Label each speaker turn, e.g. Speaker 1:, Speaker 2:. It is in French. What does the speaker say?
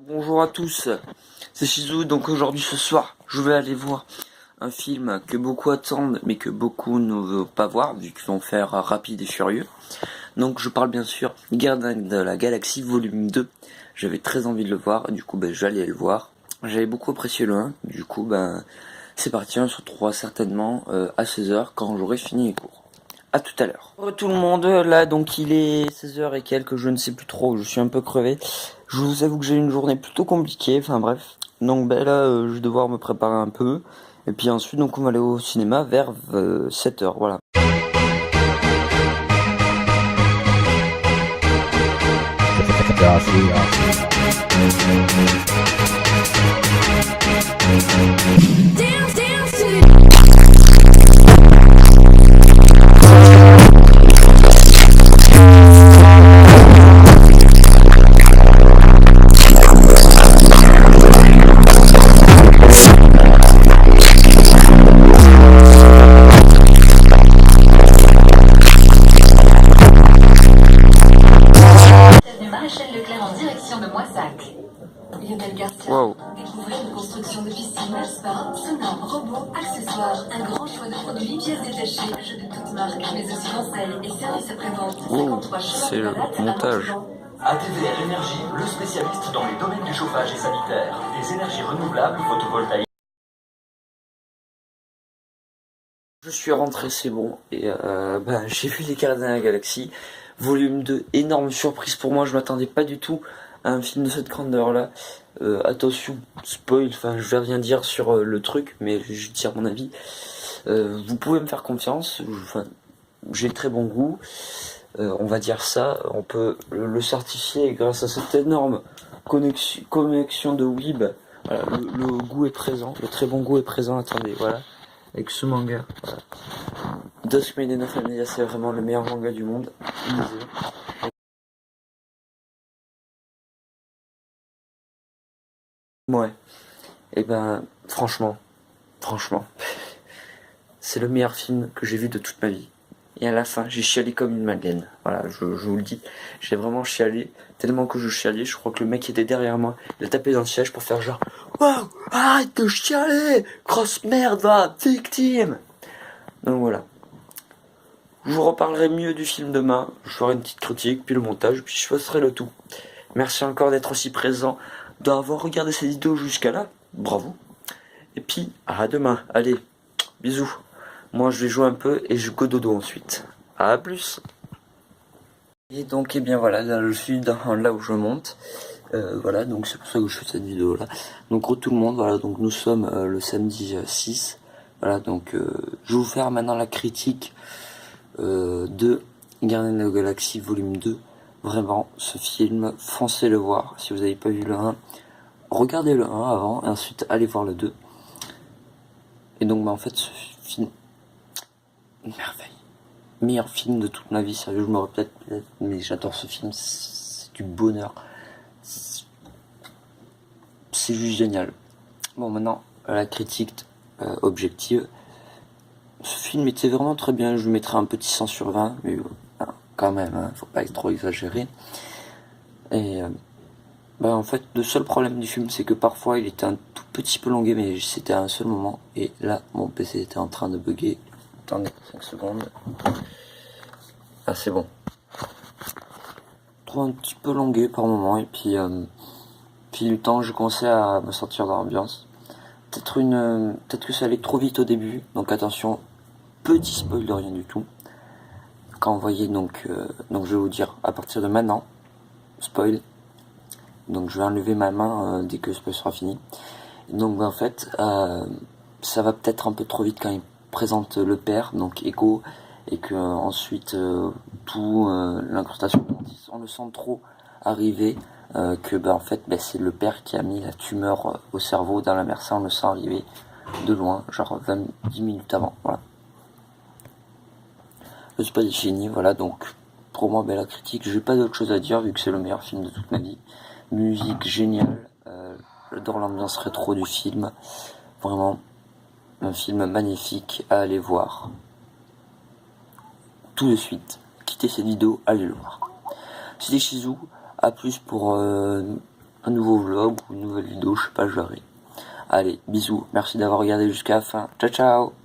Speaker 1: Bonjour à tous, c'est Shizou. Donc aujourd'hui, ce soir, je vais aller voir un film que beaucoup attendent mais que beaucoup ne veulent pas voir vu qu'ils vont faire Rapide et Furieux. Donc je parle bien sûr Gardiens de la Galaxie volume 2. J'avais très envie de le voir, du coup je vais aller le voir. J'avais beaucoup apprécié le 1, du coup c'est parti, on se retrouvera certainement à 16h quand j'aurai fini les cours. A tout à l'heure. Bonjour tout le monde, là donc il est 16h et quelques, je ne sais plus trop, je suis un peu crevé. Je vous avoue que j'ai une journée plutôt compliquée, enfin bref. Donc là je vais devoir me préparer un peu. Et puis ensuite donc on va aller au cinéma vers 7h, voilà. Wow.
Speaker 2: Découvrez une construction de piscine, spa, sauna, robots, accessoires, un grand choix de produits, pièces détachées, jeux de toutes marques, mais aussi conseils et services après-vente.
Speaker 1: Wow, c'est le montage.
Speaker 3: ATVR Énergie, le spécialiste dans les domaines du chauffage et sanitaire, des énergies renouvelables photovoltaïques.
Speaker 1: Je suis rentré, c'est bon, et j'ai vu les Gardiens de la Galaxie, volume 2, énorme surprise pour moi, je m'attendais pas du tout à un film de cette grandeur là. Attention, spoil, enfin je vais rien dire sur le truc, mais je vais dire mon avis. Vous pouvez me faire confiance, j'ai très bon goût, on va dire ça, on peut le certifier grâce à cette énorme connexion de Weeb. Voilà, le goût est présent, le très bon goût est présent, attendez, voilà. Avec ce manga, voilà. Dusk Maiden of Amnesia, c'est vraiment le meilleur manga du monde. Lisez. Ouais. Et franchement, c'est le meilleur film que j'ai vu de toute ma vie. Et à la fin, j'ai chialé comme une madeleine. Voilà, je vous le dis. J'ai vraiment chialé. Tellement que je chialais, je crois que le mec qui était derrière moi, il a tapé dans le siège pour faire genre waouh, arrête de chialer, grosse merde, va, victime. Donc voilà. Je vous reparlerai mieux du film demain. Je ferai une petite critique, puis le montage, puis je ferai le tout. Merci encore d'être aussi présent, d'avoir regardé cette vidéo jusqu'à là. Bravo. Et puis, à demain. Allez, bisous. Moi, je vais jouer un peu et je go dodo ensuite. À plus. Et donc, voilà, là, je suis là où je monte. Voilà, donc c'est pour ça que je fais cette vidéo là. Donc, tout le monde, voilà, donc nous sommes le samedi 6. Voilà, donc je vais vous faire maintenant la critique de Gardiens de la Galaxie volume 2. Vraiment, ce film, foncez le voir. Si vous n'avez pas vu le 1, regardez le 1 avant, et ensuite allez voir le 2. Et donc, en fait, ce film, une merveille. Meilleur film de toute ma vie, sérieux, je me répète peut-être, mais j'adore ce film, c'est du bonheur. C'est juste génial. Bon, maintenant, la critique objective. Ce film était vraiment très bien, je lui mettrais un petit 100 sur 20, mais quand même, hein, faut pas être trop exagéré. Et en fait, le seul problème du film, c'est que parfois il était un tout petit peu longué, mais c'était à un seul moment. Et là, mon PC était en train de bugger. Attendez, 5 secondes. Ah, c'est bon. Trop un petit peu longué par moment, et puis le temps, j'ai commencé à me sentir dans l'ambiance. Peut-être que ça allait trop vite au début, donc attention, petit spoil de rien du tout. Quand vous voyez donc je vais vous dire à partir de maintenant, spoil. Donc je vais enlever ma main dès que le spoil sera fini. Et donc en fait, ça va peut-être un peu trop vite quand il présente le père, donc Echo, et que ensuite tout l'incrustation, on le sent trop arriver. En fait c'est le père qui a mis la tumeur au cerveau dans la mer, ça on le sent arriver de loin, genre 10 minutes avant, voilà. Le spoil est fini, voilà, donc pour moi la critique, j'ai pas d'autre chose à dire vu que c'est le meilleur film de toute ma vie. Musique géniale, j'adore l'ambiance rétro du film, vraiment un film magnifique à aller voir. Tout de suite, quittez cette vidéo, allez le voir. C'était Shizou, à plus pour un nouveau vlog ou une nouvelle vidéo, je sais pas, je verrai. Allez, bisous, merci d'avoir regardé jusqu'à la fin. Ciao ciao.